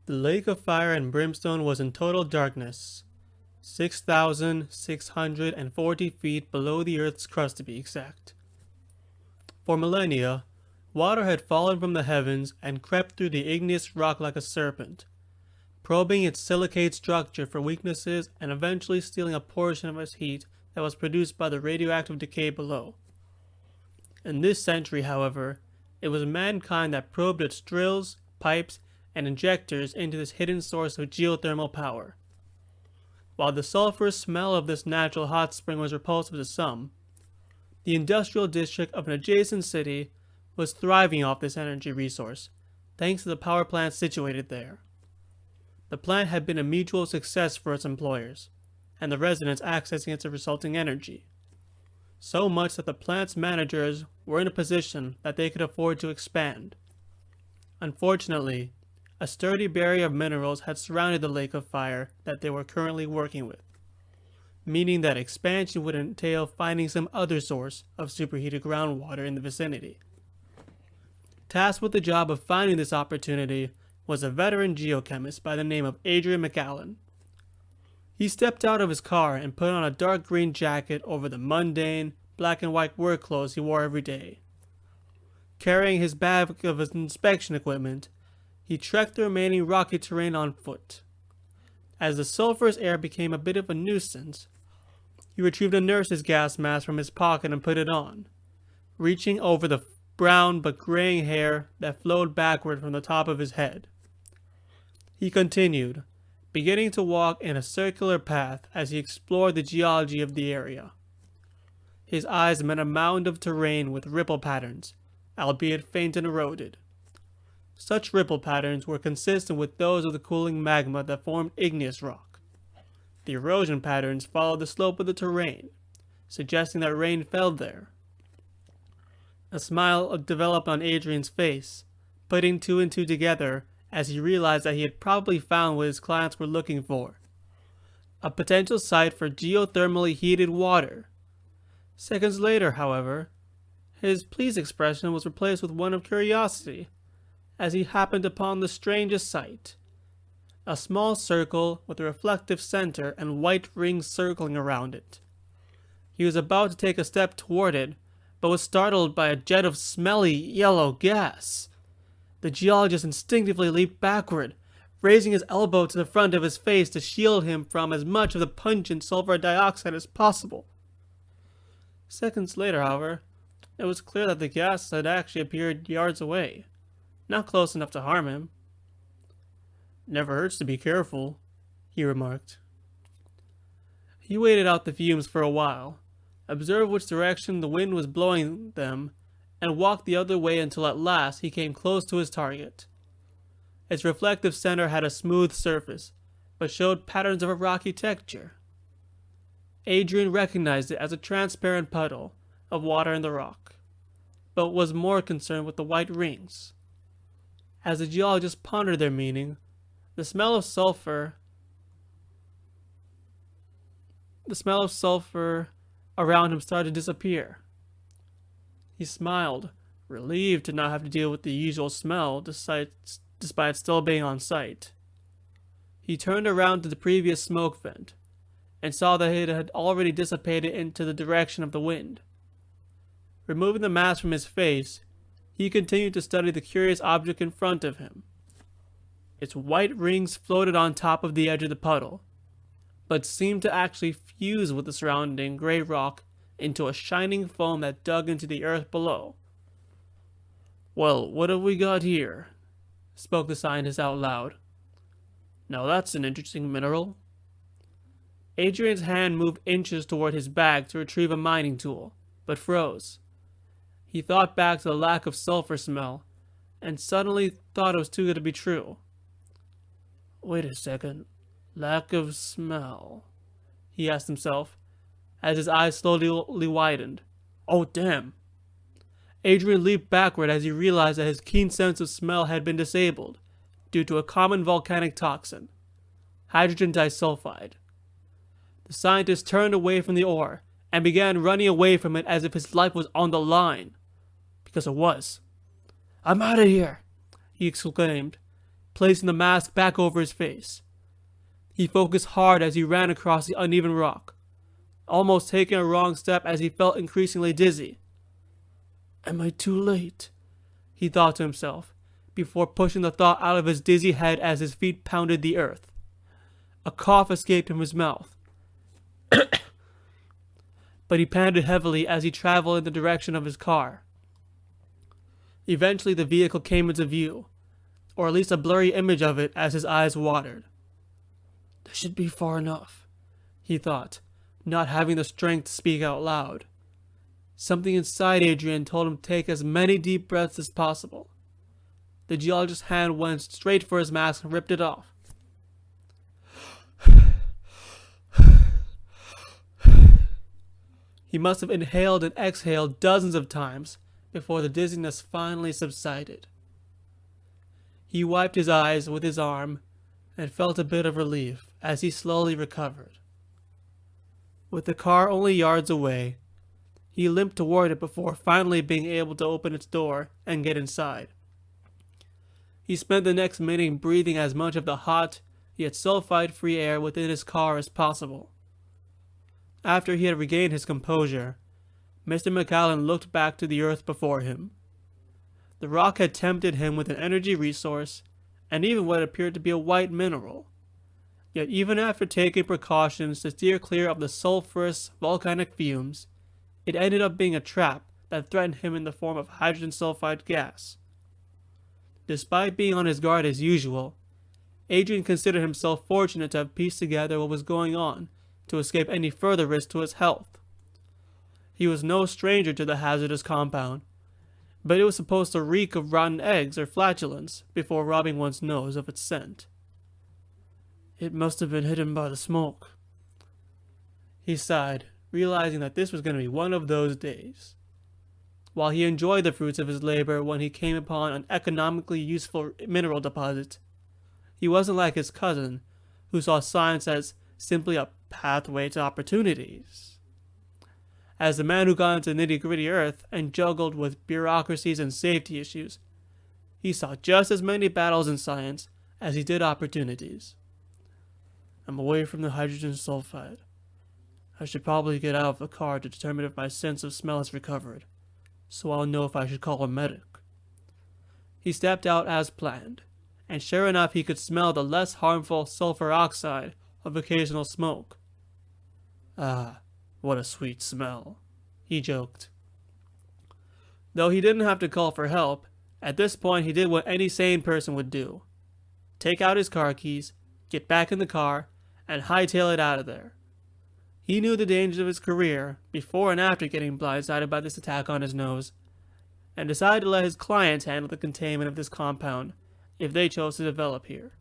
The lake of fire and brimstone was in total darkness, 6,640 feet below the Earth's crust to be exact. For millennia, water had fallen from the heavens and crept through the igneous rock like a serpent, probing its silicate structure for weaknesses and eventually stealing a portion of its heat that was produced by the radioactive decay below. In this century, however, it was mankind that probed its drills, pipes, and injectors into this hidden source of geothermal power. While the sulfurous smell of this natural hot spring was repulsive to some, the industrial district of an adjacent city was thriving off this energy resource, thanks to the power plant situated there. The plant had been a mutual success for its employers, and the residents accessing its resulting energy. So much that the plant's managers were in a position that they could afford to expand. Unfortunately, a sturdy barrier of minerals had surrounded the lake of fire that they were currently working with, meaning that expansion would entail finding some other source of superheated groundwater in the vicinity. Tasked with the job of finding this opportunity was a veteran geochemist by the name of Adrian. He stepped out of his car and put on a dark green jacket over the mundane, black and white work clothes he wore every day. Carrying his bag of inspection equipment, he trekked the remaining rocky terrain on foot. As the sulphurous air became a bit of a nuisance, he retrieved a nurse's gas mask from his pocket and put it on, reaching over the brown but graying hair that flowed backward from the top of his head. He continued, beginning to walk in a circular path as he explored the geology of the area. His eyes met a mound of terrain with ripple patterns, albeit faint and eroded. Such ripple patterns were consistent with those of the cooling magma that formed igneous rock. The erosion patterns followed the slope of the terrain, suggesting that rain fell there. A smile developed on Adrian's face, putting two and two together as he realized that he had probably found what his clients were looking for: a potential site for geothermally heated water. Seconds later, however, his pleased expression was replaced with one of curiosity, as he happened upon the strangest sight: a small circle with a reflective center and white rings circling around it. He was about to take a step toward it, but was startled by a jet of smelly yellow gas. The geologist instinctively leaped backward, raising his elbow to the front of his face to shield him from as much of the pungent sulfur dioxide as possible. Seconds later, however, it was clear that the gas had actually appeared yards away, not close enough to harm him. "Never hurts to be careful," he remarked. He waited out the fumes for a while, observed which direction the wind was blowing them, and walked the other way until at last he came close to his target. Its reflective center had a smooth surface, but showed patterns of a rocky texture. Adrian recognized it as a transparent puddle of water in the rock, but was more concerned with the white rings. As the geologist pondered their meaning, the smell of sulfur around him started to disappear. He smiled, relieved to not have to deal with the usual smell despite still being on site. He turned around to the previous smoke vent and saw that it had already dissipated into the direction of the wind. Removing the mask from his face, he continued to study the curious object in front of him. Its white rings floated on top of the edge of the puddle, but seemed to actually fuse with the surrounding gray rock into a shining foam that dug into the earth below. "Well, what have we got here?" spoke the scientist out loud. "Now that's an interesting mineral." Adrian's hand moved inches toward his bag to retrieve a mining tool, but froze. He thought back to the lack of sulfur smell, and suddenly thought it was too good to be true. "Wait a second. Lack of smell," he asked himself, as his eyes slowly widened. "Oh, damn." Adrian leaped backward as he realized that his keen sense of smell had been disabled due to a common volcanic toxin, hydrogen disulfide. The scientist turned away from the ore and began running away from it as if his life was on the line. Because it was. "I'm out of here," he exclaimed, placing the mask back over his face. He focused hard as he ran across the uneven rock, almost taking a wrong step as he felt increasingly dizzy. Am I too late? He thought to himself, before pushing the thought out of his dizzy head as his feet pounded the earth. A cough escaped from his mouth. But he panted heavily as he traveled in the direction of his car. Eventually the vehicle came into view, or at least a blurry image of it as his eyes watered. This should be far enough, he thought, not having the strength to speak out loud. Something inside Adrian told him to take as many deep breaths as possible. The geologist's hand went straight for his mask and ripped it off. He must have inhaled and exhaled dozens of times before the dizziness finally subsided. He wiped his eyes with his arm and felt a bit of relief as he slowly recovered. With the car only yards away, he limped toward it before finally being able to open its door and get inside. He spent the next minute breathing as much of the hot, yet sulfide-free air within his car as possible. After he had regained his composure, Mr. McAllen looked back to the earth before him. The rock had tempted him with an energy resource and even what appeared to be a white mineral. Yet even after taking precautions to steer clear of the sulfurous volcanic fumes, it ended up being a trap that threatened him in the form of hydrogen sulfide gas. Despite being on his guard as usual, Adrian considered himself fortunate to have pieced together what was going on to escape any further risk to his health. He was no stranger to the hazardous compound, but it was supposed to reek of rotten eggs or flatulence before robbing one's nose of its scent. It must have been hidden by the smoke. He sighed, realizing that this was going to be one of those days. While he enjoyed the fruits of his labor when he came upon an economically useful mineral deposit, he wasn't like his cousin, who saw science as simply a pathway to opportunities. As the man who got into nitty-gritty earth and juggled with bureaucracies and safety issues, he saw just as many battles in science as he did opportunities. I'm away from the hydrogen sulfide. I should probably get out of the car to determine if my sense of smell has recovered, so I'll know if I should call a medic. He stepped out as planned, and sure enough he could smell the less harmful sulfur oxide of occasional smoke. Ah, what a sweet smell, he joked. Though he didn't have to call for help, at this point he did what any sane person would do. Take out his car keys, get back in the car, and hightail it out of there. He knew the dangers of his career before and after getting blindsided by this attack on his nose, and decided to let his clients handle the containment of this compound if they chose to develop here.